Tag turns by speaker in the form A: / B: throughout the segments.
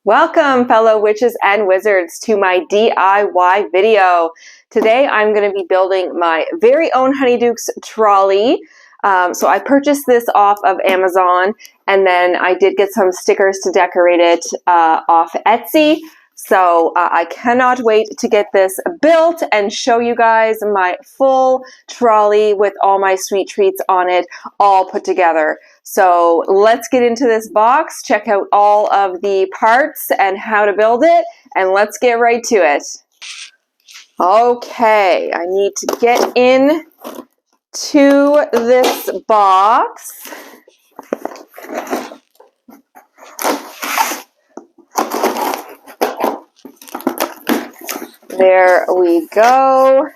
A: Welcome, fellow witches and wizards, to my DIY video. Today I'm going to be building my very own Honeydukes trolley. So I purchased this off of Amazon, and then I did get some stickers to decorate it off Etsy. So I cannot wait to get this built and show you guys my full trolley with all my sweet treats on it, all put together. So let's get into this box, check out all of the parts and how to build it, and let's get right to it. Okay, I need to get in to this box. There we go.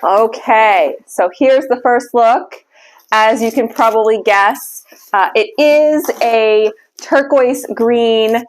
A: Okay, so here's the first look. As you can probably guess, it is a turquoise green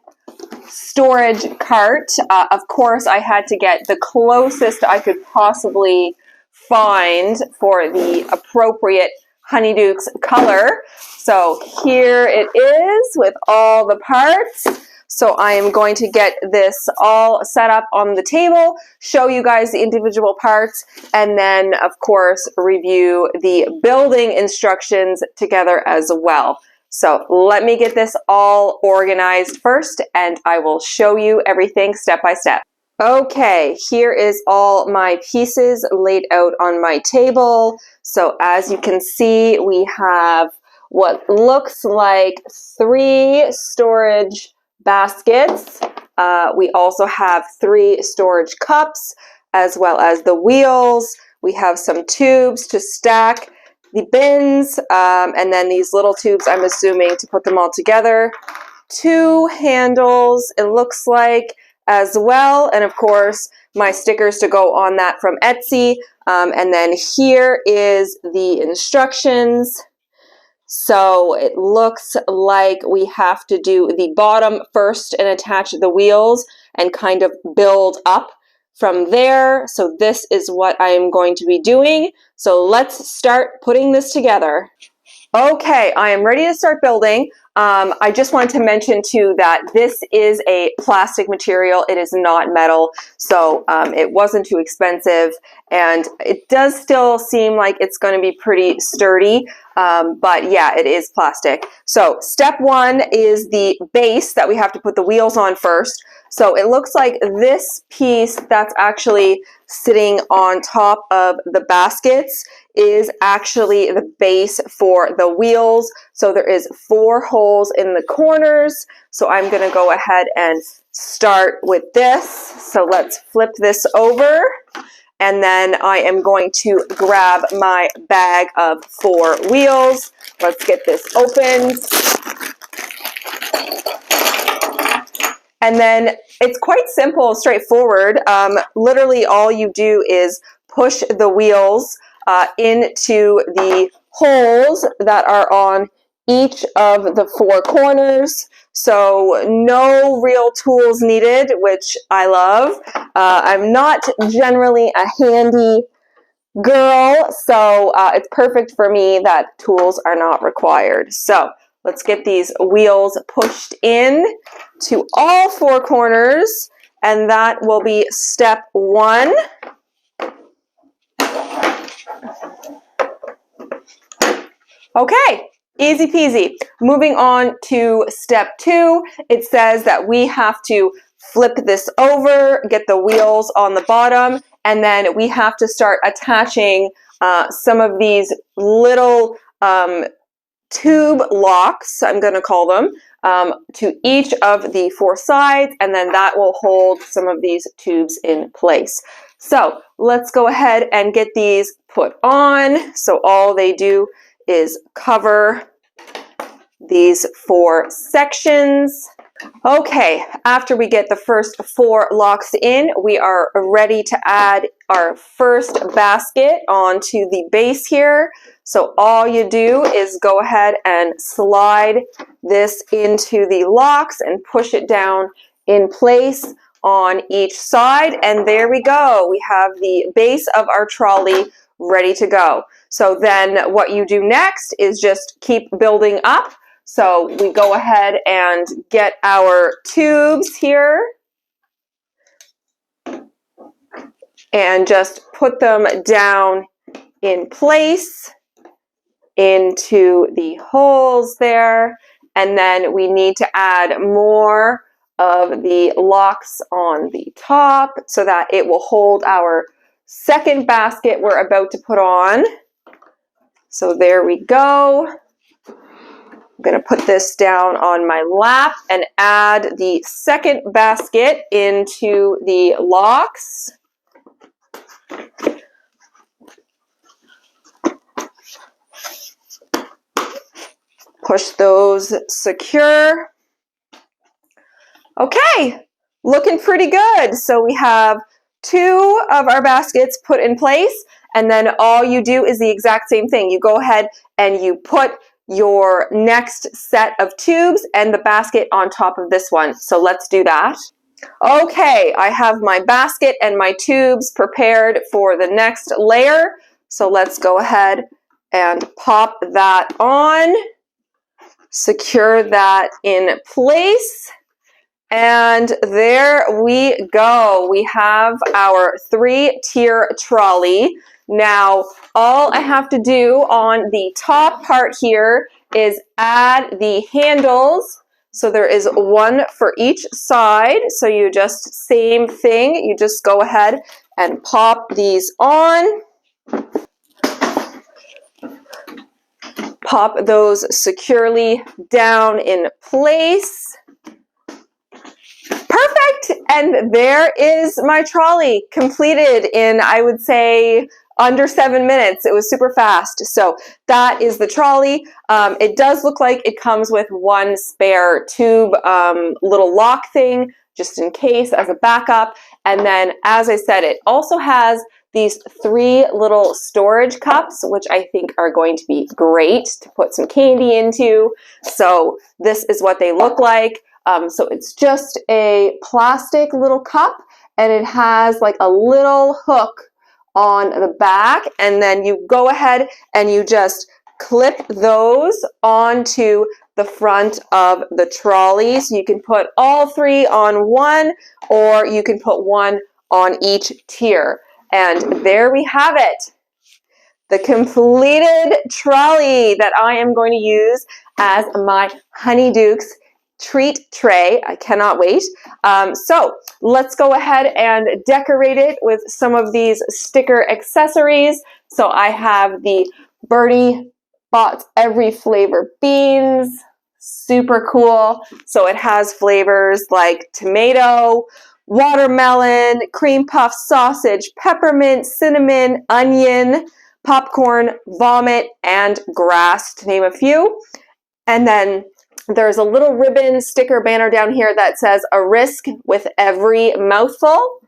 A: storage cart. Of course, I had to get the closest I could possibly find for the appropriate Honeydukes color. So here it is with all the parts. So I am going to get this all set up on the table, show you guys the individual parts, and then, of course, review the building instructions together as well. So let me get this all organized first, and I will show you everything step by step. Okay, here is all my pieces laid out on my table. So as you can see, we have what looks like 3 storage baskets. We also have 3 storage cups, as well as the wheels. We have some tubes to stack the bins, and then these little tubes, I'm assuming, to put them all together. 2 handles, it looks like, as well, and of course my stickers to go on that from Etsy. And then here is the instructions. So it looks like we have to do the bottom first and attach the wheels and kind of build up from there. So this is what I am going to be doing. So let's start putting this together. Okay, I am ready to start building. I just wanted to mention too that this is a plastic material. It is not metal, so it wasn't too expensive, and it does still seem like it's going to be pretty sturdy, but yeah, it is plastic. So step 1 is the base that we have to put the wheels on first. So it looks like this piece that's actually sitting on top of the baskets is actually the base for the wheels. So there is 4 holes in the corners. So I'm going to go ahead and start with this. So let's flip this over. And then I am going to grab my bag of 4 wheels. Let's get this opened. And then it's quite simple, straightforward. Literally all you do is push the wheels into the holes that are on each of the 4 corners. So no real tools needed, which I love. I'm not generally a handy girl, so it's perfect for me that tools are not required. So let's get these wheels pushed in to all 4 corners, and that will be step 1. Okay, easy peasy. Moving on to step 2, it says that we have to flip this over, get the wheels on the bottom, and then we have to start attaching some of these little tube locks, I'm going to call them, to each of the 4 sides, and then that will hold some of these tubes in place. So let's go ahead and get these put on. So all they do is cover these 4 sections. Okay, after we get the first 4 locks in, we are ready to add our first basket onto the base here. So all you do is go ahead and slide this into the locks and push it down in place on each side. And there we go. We have the base of our trolley ready to go. So then what you do next is just keep building up. So we go ahead and get our tubes here and just put them down in place into the holes there. And then we need to add more of the locks on the top so that it will hold our second basket we're about to put on. So there we go. I'm going to put this down on my lap and add the second basket into the locks. Push those secure. Okay, looking pretty good. So we have 2 of our baskets put in place, and then all you do is the exact same thing. You go ahead and you put your next set of tubes and the basket on top of this one. So let's do that. Okay, I have my basket and my tubes prepared for the next layer. So let's go ahead and pop that on, secure that in place. And there we go. We have our 3-tier trolley. Now, all I have to do on the top part here is add the handles. So there is 1 for each side. So you just, same thing, you just go ahead and pop these on. Pop those securely down in place. Perfect! And there is my trolley completed in, I would say, under 7 minutes. It was super fast. So that is the trolley. It does look like it comes with 1 spare tube little lock thing, just in case as a backup. And then, as I said, it also has these 3 little storage cups, which I think are going to be great to put some candy into. So this is what they look like. So it's just a plastic little cup, and it has like a little hook on the back, and then you go ahead and you just clip those onto the front of the trolley. So you can put all 3 on one, or you can put 1 on each tier. And there we have it. The completed trolley that I am going to use as my Honeydukes treat tray. I cannot wait. So let's go ahead and decorate it with some of these sticker accessories. So I have the Bertie Bott's Every Flavor beans. Super cool. So it has flavors like tomato, watermelon, cream puff sausage, peppermint, cinnamon, onion, popcorn, vomit, and grass, to name a few. And then there's a little ribbon sticker banner down here that says a risk with every mouthful.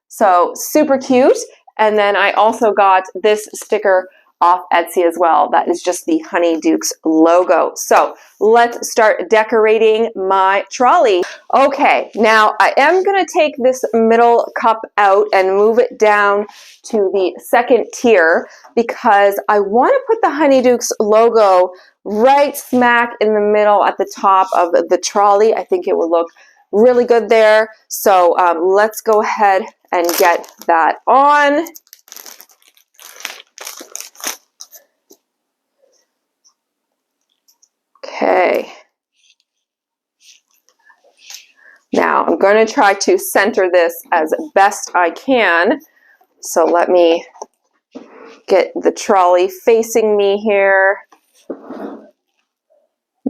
A: So super cute. And then I also got this sticker off Etsy as well. That is just the Honeydukes logo. So let's start decorating my trolley. Okay, now I am going to take this middle cup out and move it down to the second tier because I want to put the Honeydukes logo right smack in the middle at the top of the trolley. I think it would look really good there. So let's go ahead and get that on. Okay. Now I'm going to try to center this as best I can. So let me get the trolley facing me here. I'm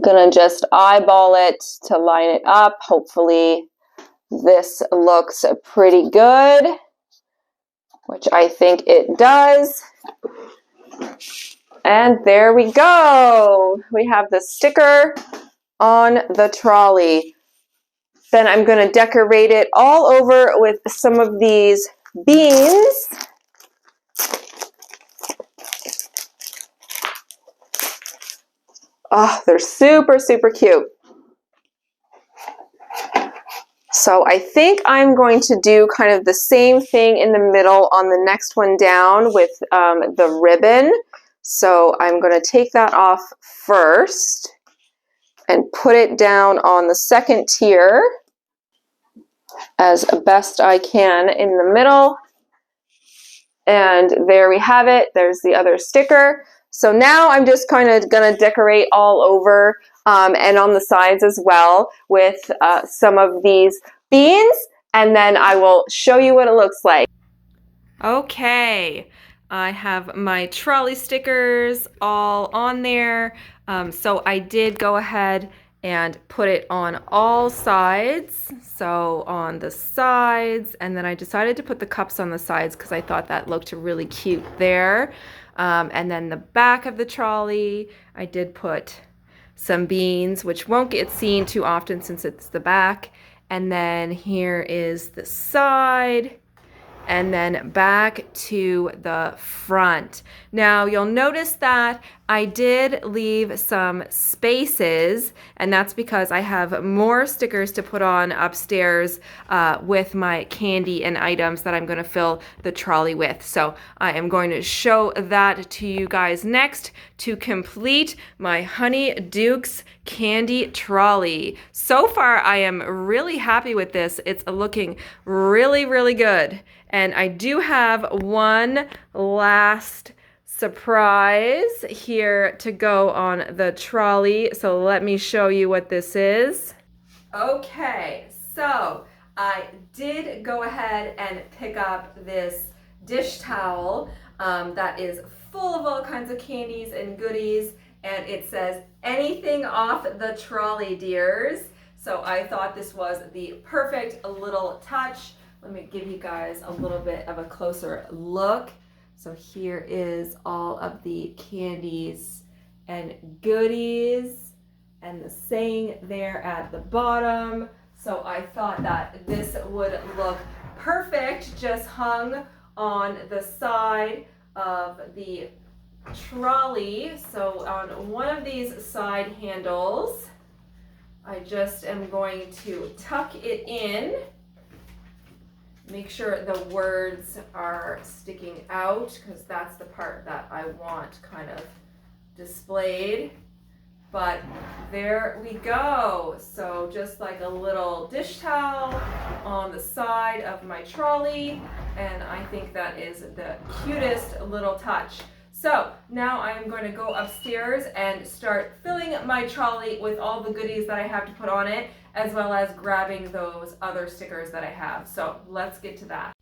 A: going to just eyeball it to line it up. Hopefully this looks pretty good, which I think it does. And there we go. We have the sticker on the trolley. Then I'm going to decorate it all over with some of these beans. Oh, they're super, super cute. So I think I'm going to do kind of the same thing in the middle on the next one down with the ribbon. So I'm going to take that off first. and put it down on the second tier as best I can in the middle. And there we have it. There's the other sticker. So now I'm just kind of going to decorate all over and on the sides as well with some of these beans. And then I will show you what it looks like. Okay, I have my trolley stickers all on there. So I did go ahead and put it on all sides. So on the sides, and then I decided to put the cups on the sides because I thought that looked really cute there. And then the back of the trolley, I did put some beans, which won't get seen too often since it's the back. And then here is the side. And then back to the front. Now you'll notice that I did leave some spaces, and that's because I have more stickers to put on upstairs with my candy and items that I'm going to fill the trolley with. So I am going to show that to you guys next to complete my Honeydukes candy trolley. So far I am really happy with this. It's looking really, really good. And I do have one last surprise here to go on the trolley. So let me show you what this is. Okay, so I did go ahead and pick up this dish towel that is full of all kinds of candies and goodies. And it says, anything off the trolley, dears. So I thought this was the perfect little touch. Let me give you guys a little bit of a closer look. So here is all of the candies and goodies and the saying there at the bottom. So I thought that this would look perfect just hung on the side of the trolley. So on one of these side handles, I just am going to tuck it in. Make sure the words are sticking out because that's the part that I want kind of displayed. But there we go. So just like a little dish towel on the side of my trolley. And I think that is the cutest little touch. So now I'm going to go upstairs and start filling my trolley with all the goodies that I have to put on it, as well as grabbing those other stickers that I have. So let's get to that.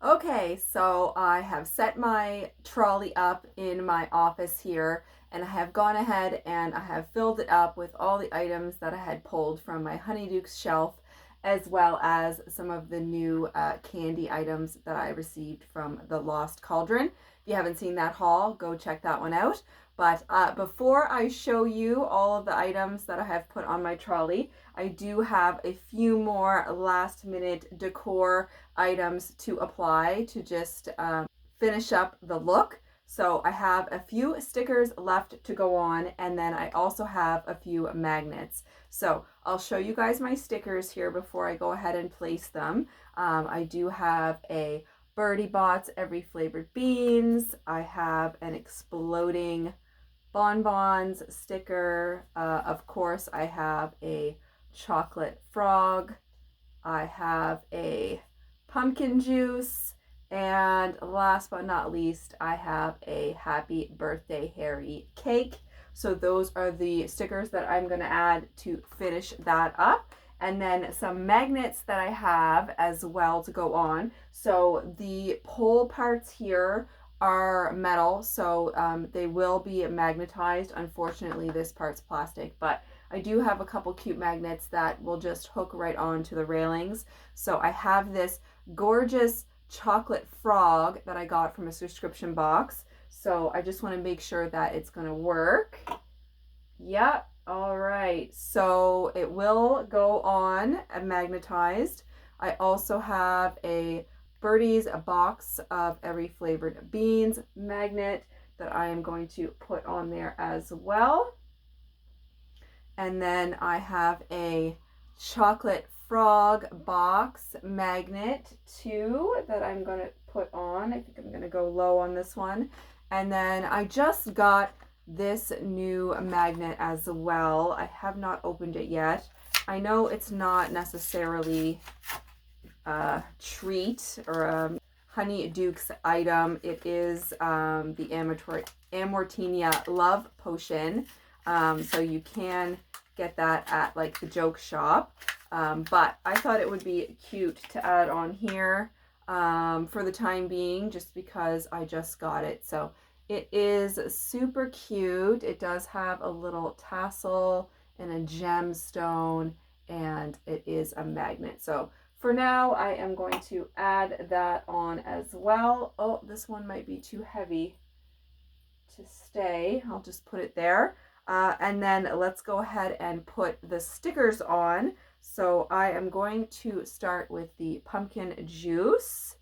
A: Okay, so I have set my trolley up in my office here, and I have gone ahead and I have filled it up with all the items that I had pulled from my Honeydukes shelf, as well as some of the new candy items that I received from the Lost Cauldron. If you haven't seen that haul, go check that one out. But before I show you all of the items that I have put on my trolley, I do have a few more last minute decor items to apply to just finish up the look. So I have a few stickers left to go on, and then I also have a few magnets. So I'll show you guys my stickers here before I go ahead and place them. I do have a Birdie Bots Every Flavored Beans. I have an exploding bonbons sticker. Of course, I have a chocolate frog. I have a pumpkin juice. And last but not least, I have a Happy Birthday Harry cake. So those are the stickers that I'm going to add to finish that up. And then some magnets that I have as well to go on. So the pole parts here are metal, so they will be magnetized. Unfortunately, this part's plastic, but I do have a couple cute magnets that will just hook right onto the railings. So I have this gorgeous chocolate frog that I got from a subscription box. So I just want to make sure that it's going to work. Yep. All right. So it will go on magnetized. I also have a Birdie's box of Every Flavored Beans magnet that I am going to put on there as well. And then I have a chocolate frog box magnet too that I'm going to put on. I think I'm going to go low on this one. And then I just got
B: this new magnet as well. I have not opened it yet. I know it's not necessarily a treat or a Honeydukes item. It is the Amortinia Love Potion. So you can get that at like the joke shop. But I thought it would be cute to add on here for the time being, just because I just got it. So it is super cute. It does have a little tassel and a gemstone, and it is a magnet. So for now, I am going to add that on as well. Oh, this one might be too heavy to stay. I'll just put it there. And then let's go ahead and put the stickers on. So I am going to start with the pumpkin juice.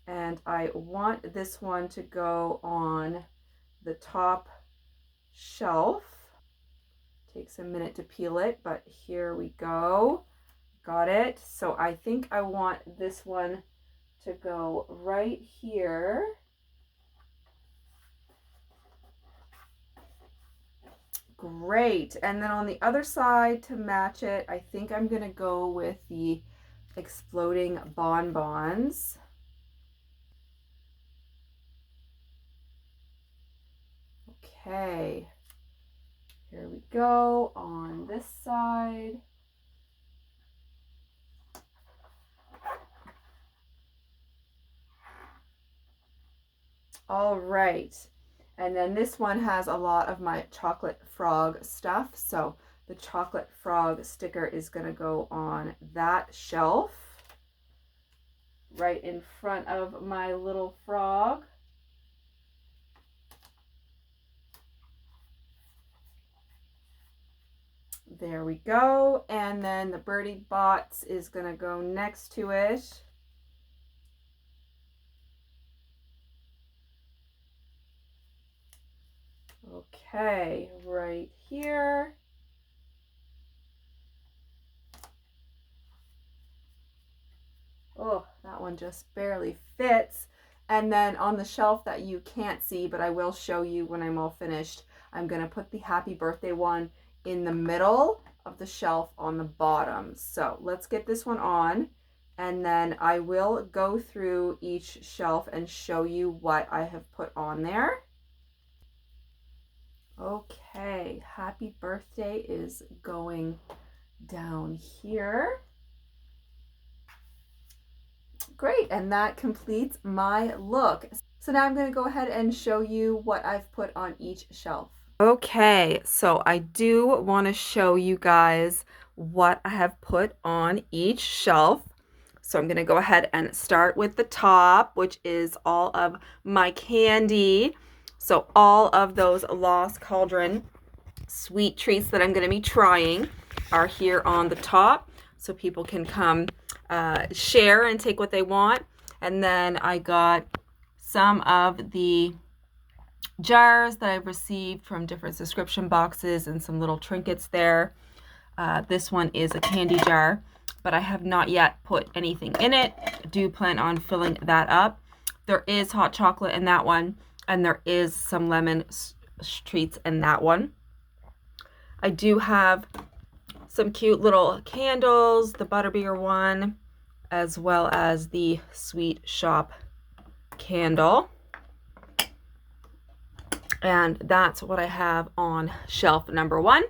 B: And I want this one to go on the top shelf. Takes a minute to peel it, but here we go. Got it. So I think I want this one to go right here. Great. And then on the other side to match it, I think I'm going to go with the exploding bonbons. Okay. Here we go on this side. All right. And then this one has a lot of my chocolate frog stuff. So the chocolate frog sticker is going to go on that shelf right in front of my little frog. There we go. And then the birdie bots is going to go next to it. Okay, right here. Oh, that one just barely fits. And then on the shelf that you can't see, but I will show you when I'm all finished, I'm going to put the happy birthday one in the middle of the shelf on the bottom. So let's get this one on, and then I will go through each shelf and show you what I have put on there. Okay, happy birthday is going down here. Great, and that completes my look. So now I'm going to go ahead and show you what I've put on each shelf. Okay, so I do want to show you guys what I have put on each shelf. So I'm going to go ahead and start with the top, which is all of my candy. So all of those Lost Cauldron sweet treats that I'm going to be trying are here on the top, so people can come share and take what they want. And then I got some of the jars that I've received from different subscription boxes and some little trinkets there. This one is a candy jar, but I have not yet put anything in it. I do plan on filling that up. There is hot chocolate in that one, and there is some lemon treats in that one. I do have some cute little candles, the butterbeer one, as well as the sweet shop candle. And that's what I have on shelf number 1.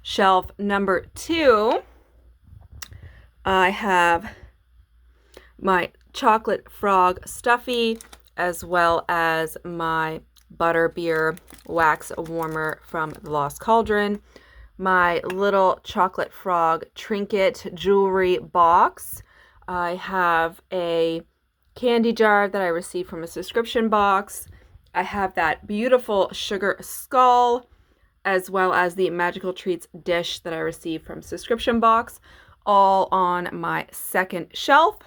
B: Shelf number 2, I have my chocolate frog stuffy, as well as my butterbeer wax warmer from the Lost Cauldron, my little chocolate frog trinket jewelry box. I have a candy jar that I received from a subscription box. I have that beautiful sugar skull, as well as the magical treats dish that I received from subscription box, all on my second shelf.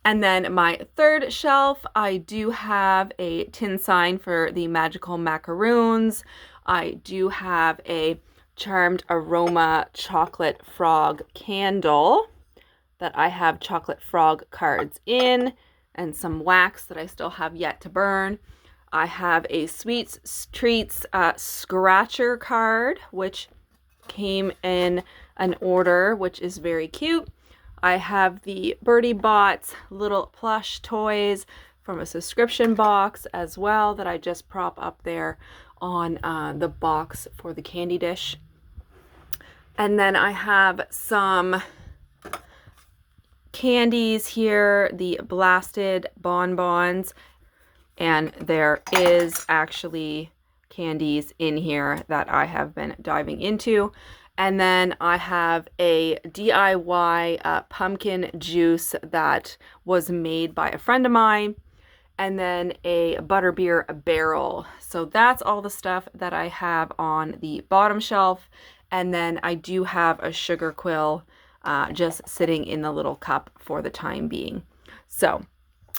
B: And then my third shelf, I do have a tin sign for the magical macaroons. I do have a Charmed Aroma chocolate frog candle that I have chocolate frog cards in, and some wax that I still have yet to burn. I have a Sweets Treats scratcher card, which came in an order, which is very cute. I have the Birdie Bots little plush toys from a subscription box as well that I just prop up there on the box for the candy dish. And then I have some candies here, the Blasted Bonbons, and there is actually candies in here that I have been diving into. And then I have a DIY pumpkin juice that was made by a friend of mine, and then a butterbeer barrel. So that's all the stuff that I have on the bottom shelf. And then I do have a sugar quill just sitting in the little cup for the time being. So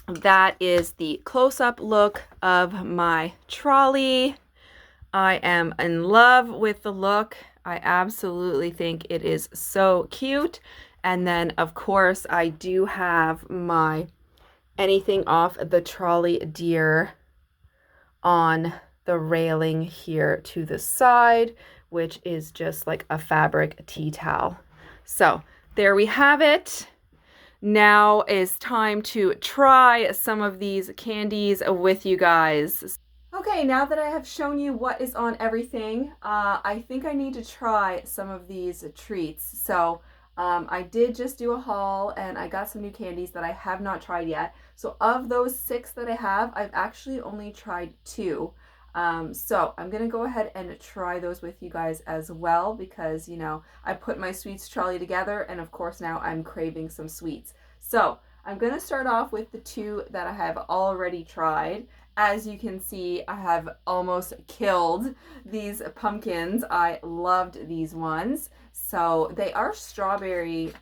B: that is the close-up look of my trolley. I am in love with the look. I absolutely think it is so cute. And then, of course, I do have my anything off the trolley deer on the railing here to the side, which is just like a fabric tea towel. So there we have it. Now is time to try some of these candies with you guys. Okay, now that I have shown you what is on everything, I think I need to try some of these treats. So I did just do a haul and I got some new candies that I have not tried yet. So of those 6 that I have, I've actually only tried 2. So I'm going to go ahead and try those with you guys as well because, you know, I put my sweets trolley together and of course now I'm craving some sweets. So I'm going to start off with the 2 that I have already tried. As you can see, I have almost killed these pumpkins. I loved these ones. So they are strawberry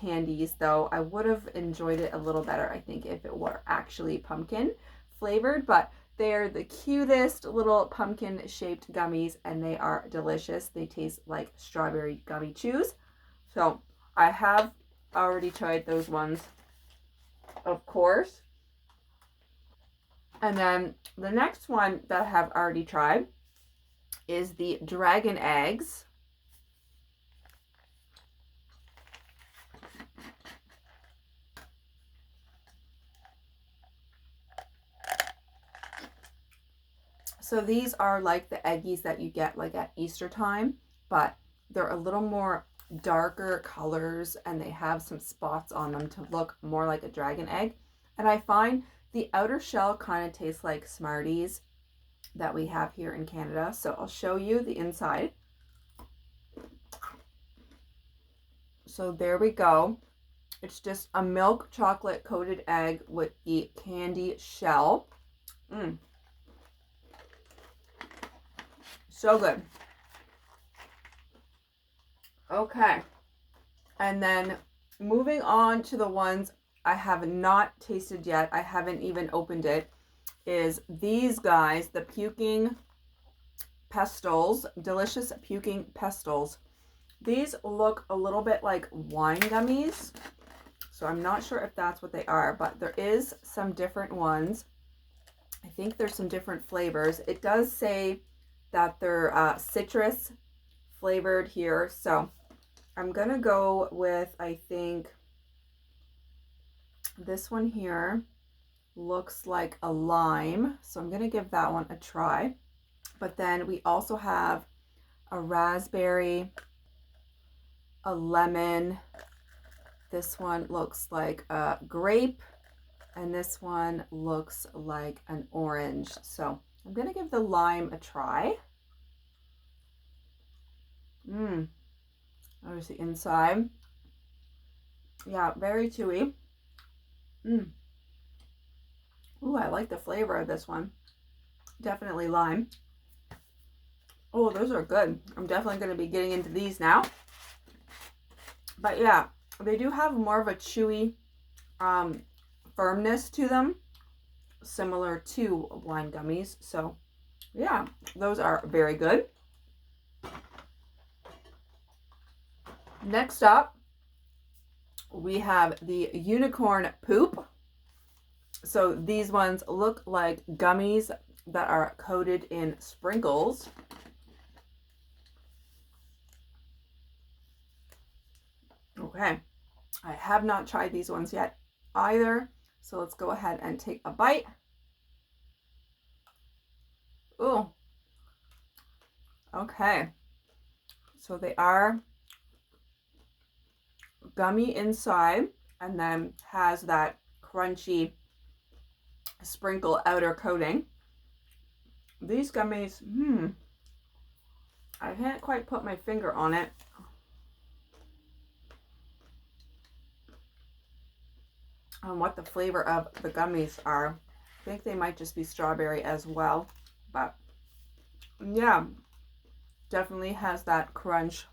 B: candies, though. I would have enjoyed it a little better, I think, if it were actually pumpkin flavored. But they're the cutest little pumpkin shaped gummies and they are delicious. They taste like strawberry gummy chews. So I have already tried those ones, of course. And then the next one that I have already tried is the dragon eggs. So these are like the eggies that you get like at Easter time, but they're a little more darker colors and they have some spots on them to look more like a dragon egg. And I find the outer shell kind of tastes like Smarties that we have here in Canada. So I'll show you the inside. So there we go. It's just a milk chocolate coated egg with the candy shell. So good. Okay. And then moving on to the ones I have not tasted yet, I haven't even opened it, is these guys, the puking pestles, delicious puking pestles. These look a little bit like wine gummies, so I'm not sure if that's what they are, but there is some different ones. I think there's some different flavors. It does say that they're citrus flavored here, so I'm gonna go with, I think, this one here looks like a lime, so I'm going to give that one a try. But then we also have a raspberry, a lemon. This one looks like a grape, and this one looks like an orange. So I'm going to give the lime a try. There's the inside. Yeah, very chewy. Ooh, I like the flavor of this one. Definitely lime. Oh, those are good. I'm definitely going to be getting into these now. But yeah, they do have more of a chewy firmness to them, similar to wine gummies. So yeah, those are very good. Next up, we have the unicorn poop. So these ones look like gummies that are coated in sprinkles. Okay, I have not tried these ones yet either, so let's go ahead and take a bite. Ooh, okay, so they are gummy inside and then has that crunchy sprinkle outer coating. These gummies, I can't quite put my finger on it. On what the flavor of the gummies are. I think they might just be strawberry as well, but yeah, definitely has that crunch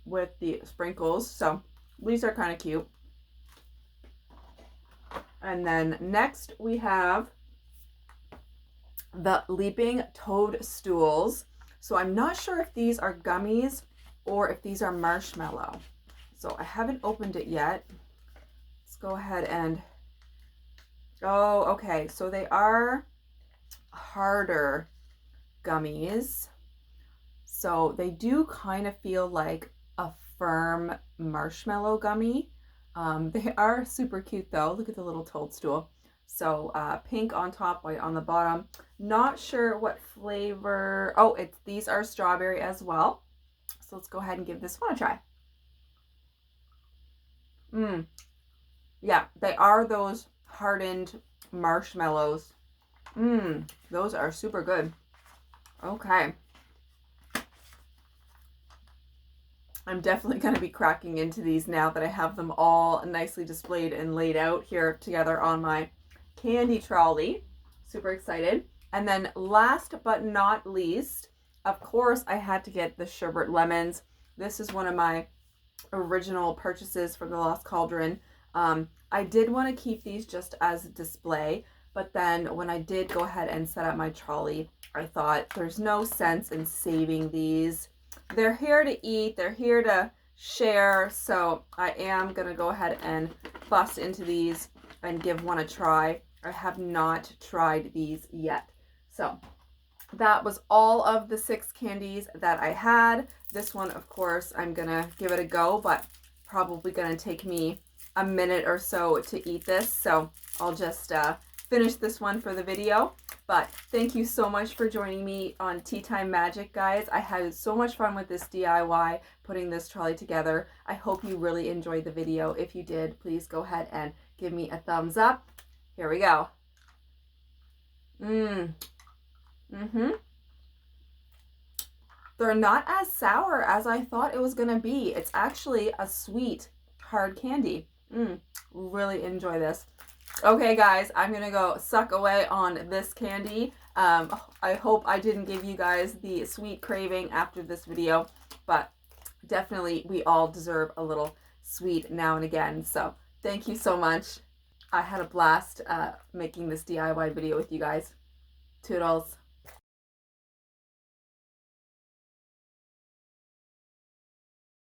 B: with the sprinkles. So these are kind of cute. And then next we have the Leaping Toadstools. So I'm not sure if these are gummies or if these are marshmallow. So I haven't opened it yet. Let's go ahead and, oh, okay. So they are harder gummies. So they do kind of feel like a firm marshmallow gummy. They are super cute though. Look at the little toadstool. So pink on top, white on the bottom. Not sure what flavor. Oh, these are strawberry as well. So let's go ahead and give this one a try. Yeah, they are those hardened marshmallows. Those are super good. Okay. I'm definitely going to be cracking into these now that I have them all nicely displayed and laid out here together on my candy trolley. Super excited. And then last but not least, of course, I had to get the sherbet lemons. This is one of my original purchases from the Lost Cauldron. I did want to keep these just as a display, but then when I did go ahead and set up my trolley, I thought there's no sense in saving these. They're here to eat, they're here to share, so I am going to go ahead and bust into these and give one a try. I have not tried these yet. So that was all of the 6 candies that I had. This one, of course, I'm going to give it a go, but probably going to take me a minute or so to eat this. So I'll just finish this one for the video. But thank you so much for joining me on Tea Time Magic, guys. I had so much fun with this DIY, putting this trolley together. I hope you really enjoyed the video. If you did, please go ahead and give me a thumbs up. Here we go. They're not as sour as I thought it was going to be. It's actually a sweet, hard candy. Really enjoy this. Okay, guys, I'm going to go suck away on this candy. I hope I didn't give you guys the sweet craving after this video, but definitely we all deserve a little sweet now and again. So thank you so much. I had a blast making this DIY video with you guys. Toodles.